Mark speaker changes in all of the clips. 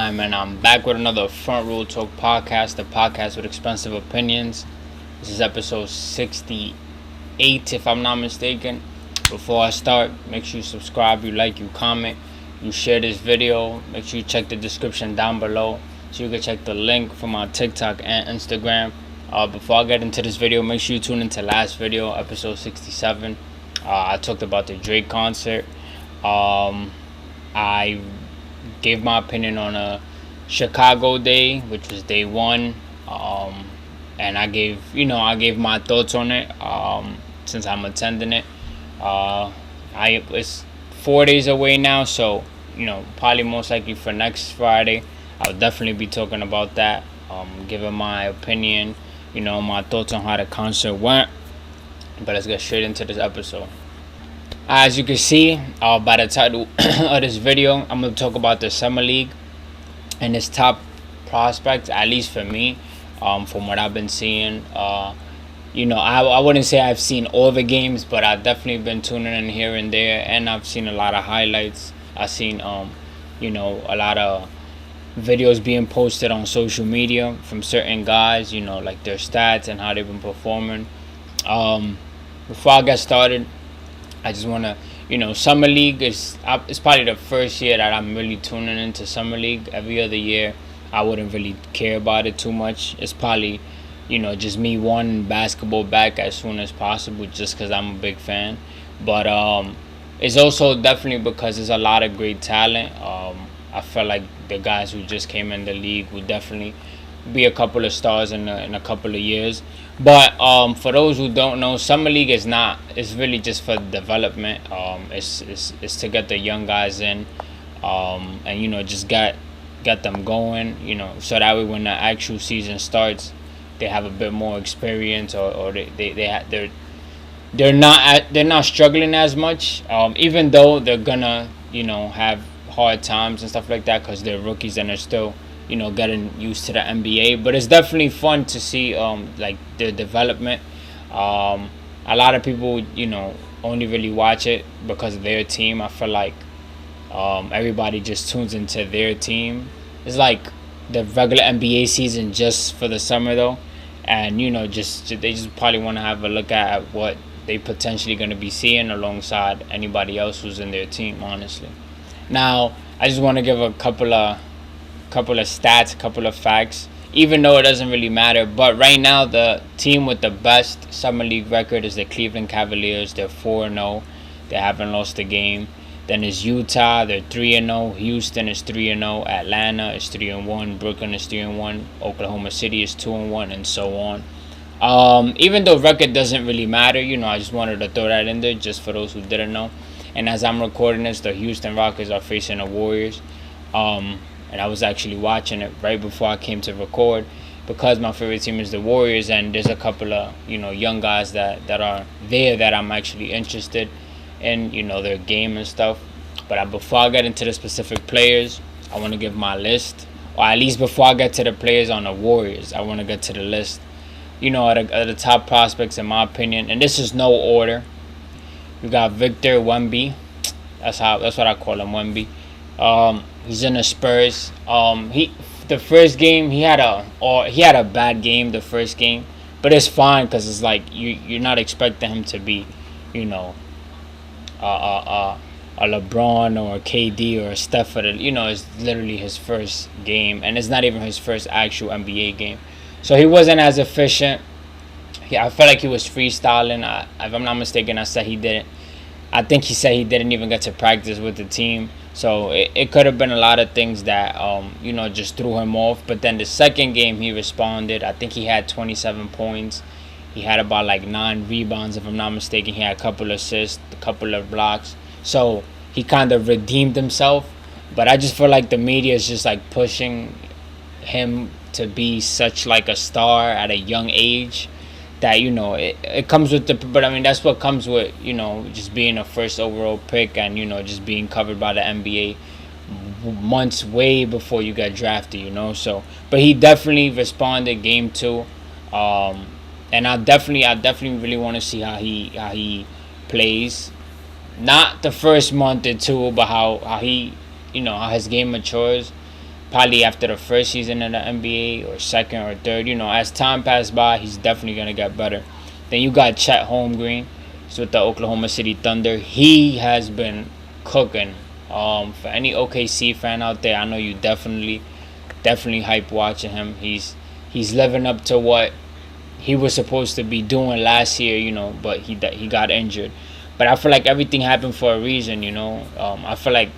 Speaker 1: time, and I'm back with another Front Row Talk podcast, the podcast with expensive opinions. This is episode 68, if I'm not mistaken. Before I start, make sure you subscribe, you like, you comment, you share this video. Make sure you check the description down below so you can check the link for my TikTok and Instagram. Before I get into this video, make sure you tune into last video, episode 67. I talked about the Drake concert. I gave my opinion on a Chicago day, which was day one, and I gave my thoughts on it. Since I'm attending it, it's 4 days away now, so probably most likely for next Friday, I'll definitely be talking about that. Giving my opinion, my thoughts on how the concert went. But let's get straight into this episode. As you can see by the title of this video, I'm going to talk about the Summer League and its top prospects, at least for me, from what I've been seeing. I wouldn't say I've seen all the games, but I've definitely been tuning in here and there, and I've seen a lot of highlights. I've seen, a lot of videos being posted on social media from certain guys, like their stats and how they've been performing. Before I get started, I just want to, Summer League it's probably the first year that I'm really tuning into Summer League. Every other year, I wouldn't really care about it too much. It's probably, just me wanting basketball back as soon as possible just because I'm a big fan. But it's also definitely because there's a lot of great talent. I feel like the guys who just came in the league would definitely be a couple of stars in a couple of years. But for those who don't know, Summer League is not. It's really just for development. It's to get the young guys in, and just get them going. So that way when the actual season starts, they have a bit more experience, or they're not struggling as much. Even though they're gonna have hard times and stuff like that because they're rookies and they're still getting used to the NBA. But it's definitely fun to see like their development. A lot of people only really watch it because of their team. I feel like everybody just tunes into their team. It's like the regular NBA season just for the summer though, and they just probably want to have a look at what they potentially going to be seeing alongside anybody else who's in their team, honestly. Now I just want to give a couple of stats, a couple of facts, even though it doesn't really matter. But right now, the team with the best Summer League record is the Cleveland Cavaliers. They're 4-0. They haven't lost a game. Then is Utah. They're 3-0. Houston is 3-0. Atlanta is 3-1. Brooklyn is 3-1. Oklahoma City is 2-1, and so on. Even though record doesn't really matter, I just wanted to throw that in there just for those who didn't know. And as I'm recording this, the Houston Rockets are facing the Warriors. And I was actually watching it right before I came to record because my favorite team is the Warriors, and there's a couple of young guys that are there that I'm actually interested in their game and stuff. But before I get into the specific players, I want to give my list, or at least before I get to the players on the Warriors, I want to get to the list of the top prospects in my opinion. And this is no order. We got Victor Wemby. That's what I call him, Wemby. He's in the Spurs. The first game he had a bad game the first game, but it's fine because it's like you're not expecting him to be, a LeBron or a KD or a Steph. It's literally his first game, and it's not even his first actual NBA game, so he wasn't as efficient. I felt like he was freestyling. If I'm not mistaken, I think he said he didn't even get to practice with the team. So it could have been a lot of things that, just threw him off. But then the second game, he responded. I think he had 27 points. He had about 9 rebounds, if I'm not mistaken. He had a couple of assists, a couple of blocks. So he kind of redeemed himself. But I just feel like the media is just pushing him to be such a star at a young age. That it comes with but I mean that's what comes with just being a first overall pick and just being covered by the NBA months way before you got drafted. So but he definitely responded game 2, and I definitely really want to see how he plays. Not the first month or two, but how he how his game matures. probably after the first season in the NBA or second or third. As time passed by, he's definitely gonna get better. Then you got Chet Holmgren. He's with the Oklahoma City Thunder. He has been cooking. For any OKC fan out there, I know you definitely hype watching him. He's living up to what he was supposed to be doing last year, but he got injured. But I feel like everything happened for a reason, I feel like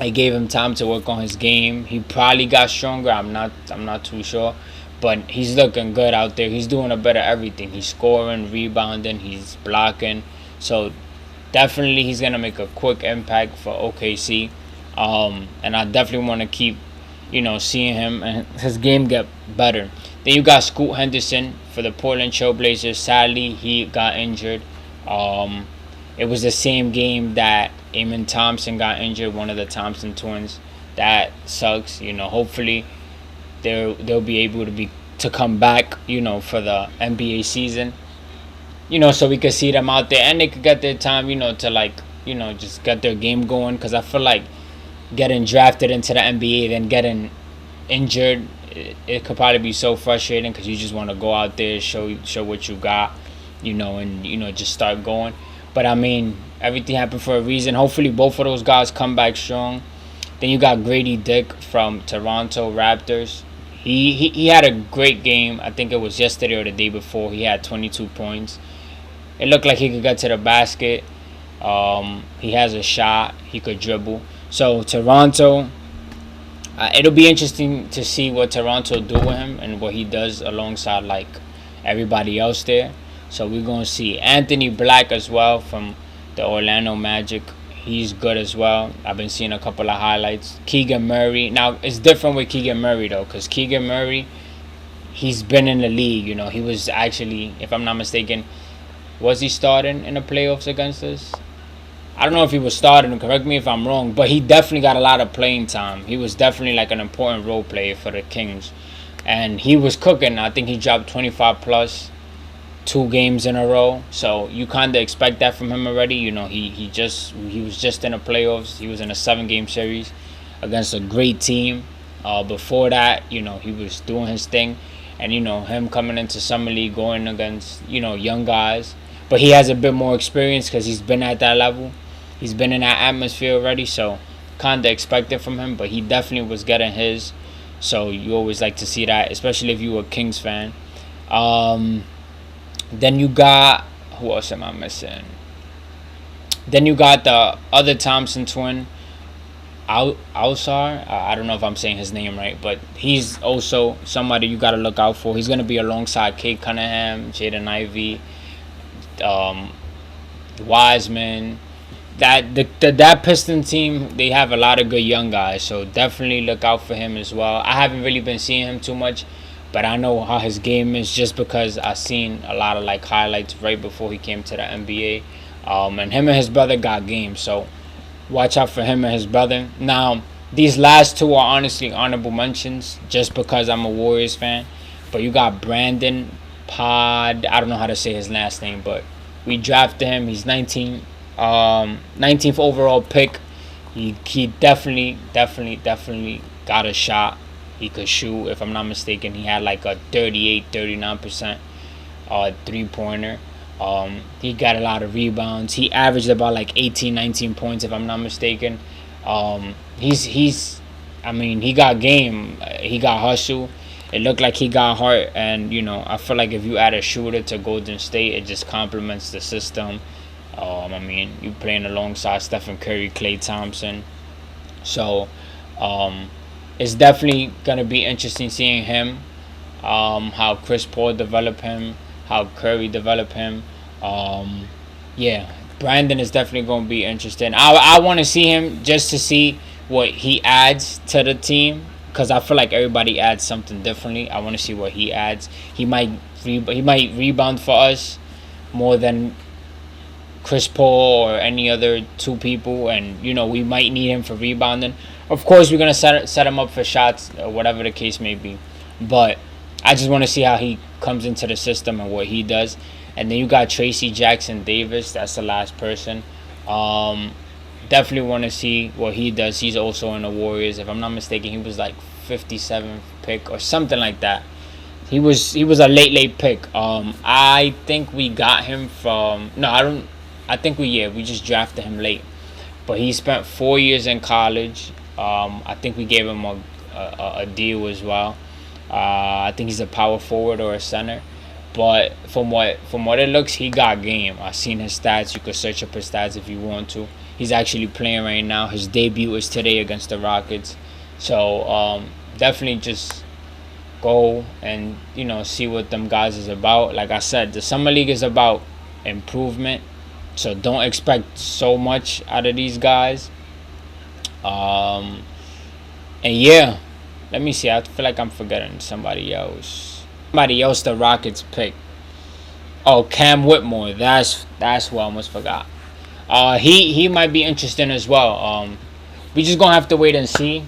Speaker 1: I gave him time to work on his game. He probably got stronger. I'm not too sure, but he's looking good out there. He's doing a bit of everything. He's scoring, rebounding, he's blocking. So definitely he's gonna make a quick impact for OKC. And I definitely want to keep seeing him and his game get better. Then you got Scoot Henderson for the Portland Trailblazers. Sadly, he got injured. It was the same game that Amen Thompson got injured, one of the Thompson twins. That sucks. Hopefully they'll be able to come back, for the NBA season. So we could see them out there and they could get their time, to just get their game going. Because I feel like getting drafted into the NBA, then getting injured, it could probably be so frustrating because you just want to go out there, show what you got, and just start going. But I mean, everything happened for a reason. Hopefully both of those guys come back strong. Then you got Grady Dick from Toronto Raptors. He had a great game. I think it was yesterday or the day before. He had 22 points. It looked like he could get to the basket. He has a shot. He could dribble. So Toronto, it'll be interesting to see what Toronto do with him and what he does alongside like everybody else there. So we're going to see Anthony Black as well from the Orlando Magic. He's good as well. I've been seeing a couple of highlights. Keegan Murray. Now, it's different with Keegan Murray, though, because Keegan Murray, he's been in the league. He was actually, if I'm not mistaken, was he starting in the playoffs against us? I don't know if he was starting. Correct me if I'm wrong. But he definitely got a lot of playing time. He was definitely like an important role player for the Kings. And he was cooking. I think he dropped 25 plus 2 games in a row, so you kind of expect that from him already. He was just in the playoffs. He was in a 7-game series against a great team. Before that, he was doing his thing, and him coming into summer league going against young guys, but he has a bit more experience because he's been at that level. He's been in that atmosphere already, so kind of expect it from him. But he definitely was getting his, so you always like to see that, especially if you're a Kings fan. Then you got, who else am I missing? Then you got the other Thompson twin, Alsar. I don't know if I'm saying his name right, but he's also somebody you got to look out for. He's going to be alongside Kate Cunningham, Jaden Ivey, Wiseman. That Piston team, they have a lot of good young guys, so definitely look out for him as well. I haven't really been seeing him too much, but I know how his game is just because I've seen a lot of like highlights right before he came to the NBA. And him and his brother got games, so watch out for him and his brother. Now, these last two are honestly honorable mentions just because I'm a Warriors fan. But you got Brandon Pod. I don't know how to say his last name, but we drafted him. He's 19th overall pick. He definitely got a shot. He could shoot, if I'm not mistaken. He had like a 39% three-pointer. He got a lot of rebounds. He averaged about like 19 points, if I'm not mistaken. He got game. He got hustle. It looked like he got heart. And, I feel like if you add a shooter to Golden State, it just complements the system. You playing alongside Stephen Curry, Klay Thompson. So, it's definitely going to be interesting seeing him, how Chris Paul developed him, how Curry developed him. Brandon is definitely going to be interesting. I want to see him just to see what he adds to the team, because I feel like everybody adds something differently. I want to see what he adds. He might rebound for us more than Chris Paul or any other 2 people, and we might need him for rebounding. Of course, we're gonna set him up for shots or whatever the case may be, but I just want to see how he comes into the system and what he does. And then you got Tracy Jackson Davis. That's the last person. Definitely want to see what he does. He's also in the Warriors. If I'm not mistaken, he was like 57th pick or something like that. He was a late pick. I think we got him from no, I don't. I think we just drafted him late, but he spent 4 years in college. I think we gave him a deal as well. I think he's a power forward or a center. But from what it looks, he got game. I seen his stats. You could search up his stats if you want to. He's actually playing right now. His debut is today against the Rockets. So definitely just go and see what them guys is about. Like I said, the summer league is about improvement. So don't expect so much out of these guys. Um, and yeah, let me see. I feel like I'm forgetting somebody else. Somebody else the Rockets picked. Oh, Cam Whitmore. That's who I almost forgot. He might be interesting as well. We just gonna have to wait and see.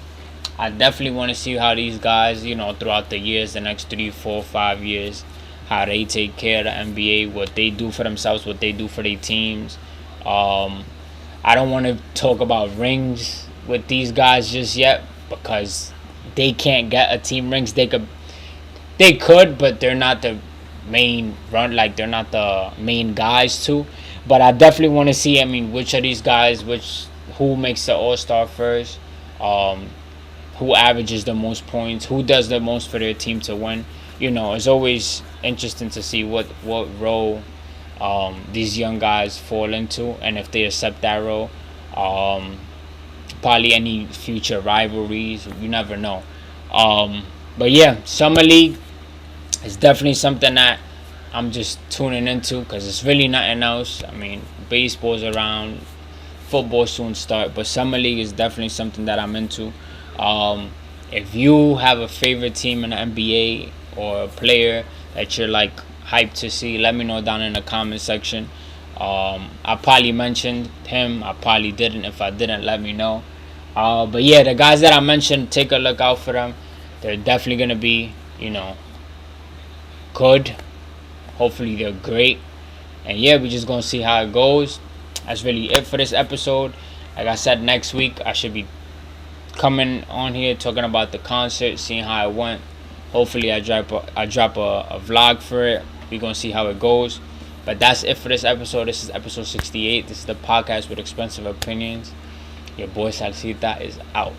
Speaker 1: I definitely want to see how these guys, throughout the years, the next 3, 4, 5 years, how they take care of the NBA, what they do for themselves, what they do for their teams. I don't want to talk about rings with these guys just yet because they can't get a team rings. They could, but they're not the main run. Like they're not the main guys too. But I definitely want to see. I mean, which of these guys, who makes the All Star first, um, who averages the most points, who does the most for their team to win. It's always interesting to see what role these young guys fall into, and if they accept that role. Um, Probably any future rivalries, you never know. But yeah, summer league is definitely something that I'm just tuning into because it's really nothing else. I mean, baseball's around, football soon start, but summer league is definitely something that I'm into. Um, if you have a favorite team in the NBA or a player that you're like hyped to see, let me know down in the comment section. I probably mentioned him. I probably didn't. If I didn't, let me know. But yeah, the guys that I mentioned, take a look out for them. They're definitely gonna be, good. Hopefully, they're great. And yeah, we're just gonna see how it goes. That's really it for this episode. Like I said, next week I should be coming on here talking about the concert, seeing how it went. Hopefully, I drop a vlog for it. We're gonna see how it goes. But that's it for this episode. This is episode 68. This is the podcast with expensive opinions. Your boy Salcita is out.